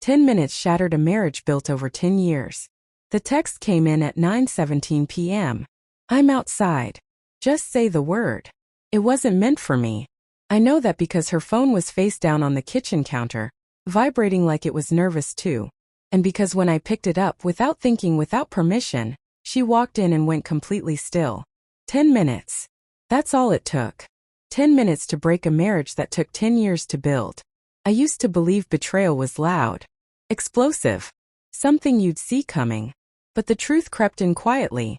10 minutes shattered a marriage built over 10 years. The text came in at 9:17 p.m. I'm outside. Just say the word. It wasn't meant for me. I know that because her phone was face down on the kitchen counter, vibrating like it was nervous too. And because when I picked it up without thinking, without permission, she walked in and went completely still. 10 minutes. That's all it took. 10 minutes to break a marriage that took 10 years to build. I used to believe betrayal was loud, explosive, something you'd see coming. But the truth crept in quietly.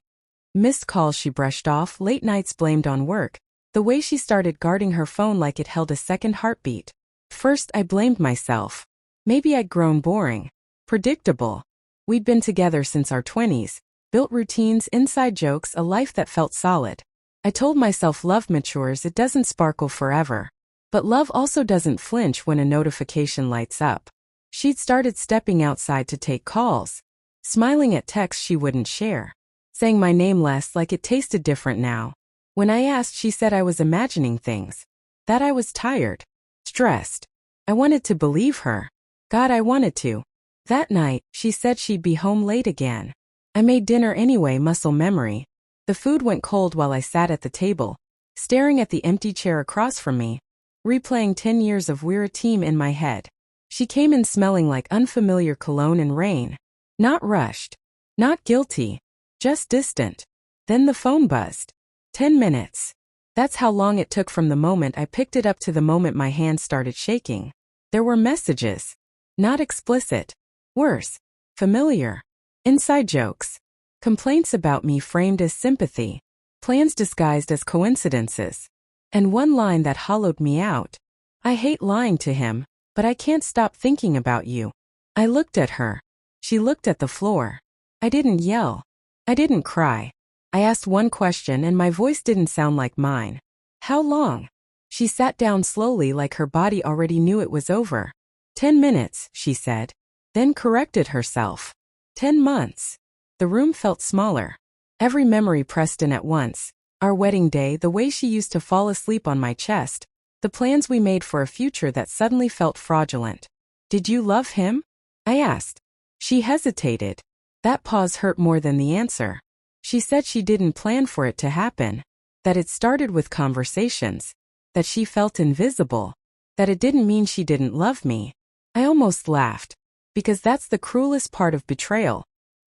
Missed calls she brushed off, late nights blamed on work, the way she started guarding her phone like it held a second heartbeat. First, I blamed myself. Maybe I'd grown boring, predictable. We'd been together since our 20s, built routines, inside jokes, a life that felt solid. I told myself love matures, it doesn't sparkle forever. But love also doesn't flinch when a notification lights up. She'd started stepping outside to take calls, smiling at texts she wouldn't share, saying my name less like it tasted different now. When I asked, she said I was imagining things, that I was tired, stressed. I wanted to believe her. God, I wanted to. That night, she said she'd be home late again. I made dinner anyway, muscle memory. The food went cold while I sat at the table, staring at the empty chair across from me, replaying 10 years of We're a Team in my head. She came in smelling like unfamiliar cologne and rain. Not rushed, not guilty, just distant. Then the phone buzzed. 10 minutes. That's how long it took from the moment I picked it up to the moment my hand started shaking. There were messages. Not explicit. Worse. Familiar. Inside jokes. Complaints about me framed as sympathy. Plans disguised as coincidences. And one line that hollowed me out. I hate lying to him, but I can't stop thinking about you. I looked at her. She looked at the floor. I didn't yell. I didn't cry. I asked one question and my voice didn't sound like mine. How long? She sat down slowly like her body already knew it was over. 10 minutes, she said. Then corrected herself. 10 months. The room felt smaller. Every memory pressed in at once. Our wedding day, the way she used to fall asleep on my chest, the plans we made for a future that suddenly felt fraudulent. Did you love him? I asked. She hesitated. That pause hurt more than the answer. She said she didn't plan for it to happen, that it started with conversations, that she felt invisible, that it didn't mean she didn't love me. I almost laughed, because that's the cruelest part of betrayal.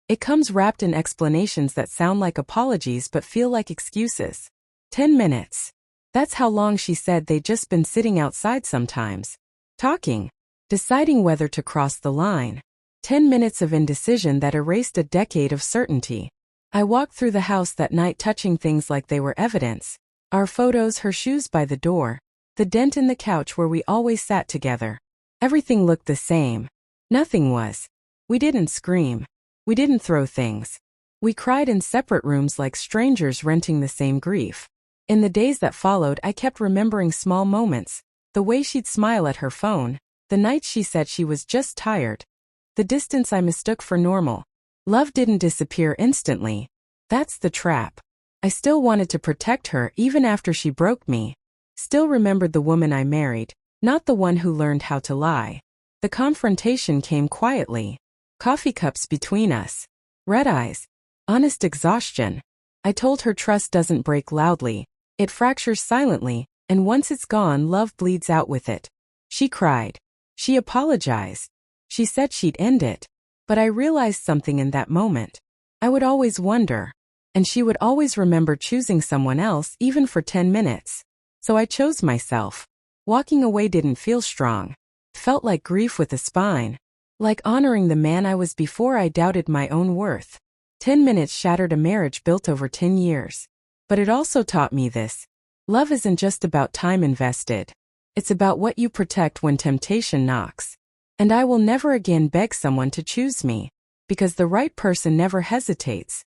It comes wrapped in explanations that sound like apologies but feel like excuses. 10 minutes. That's how long she said they'd just been sitting outside sometimes, talking, deciding whether to cross the line. 10 minutes of indecision that erased a decade of certainty. I walked through the house that night touching things like they were evidence. Our photos, her shoes by the door, the dent in the couch where we always sat together. Everything looked the same. Nothing was. We didn't scream. We didn't throw things. We cried in separate rooms like strangers renting the same grief. In the days that followed, I kept remembering small moments. The way she'd smile at her phone. The nights she said she was just tired. The distance I mistook for normal. Love didn't disappear instantly. That's the trap. I still wanted to protect her even after she broke me. Still remembered the woman I married, not the one who learned how to lie. The confrontation came quietly. Coffee cups between us. Red eyes. Honest exhaustion. I told her trust doesn't break loudly. It fractures silently, and once it's gone, love bleeds out with it. She cried. She apologized. She said she'd end it. But I realized something in that moment. I would always wonder. And she would always remember choosing someone else even for 10 minutes. So I chose myself. Walking away didn't feel strong. It felt like grief with a spine. Like honoring the man I was before I doubted my own worth. 10 minutes shattered a marriage built over 10 years. But it also taught me this. Love isn't just about time invested. It's about what you protect when temptation knocks. And I will never again beg someone to choose me. Because the right person never hesitates.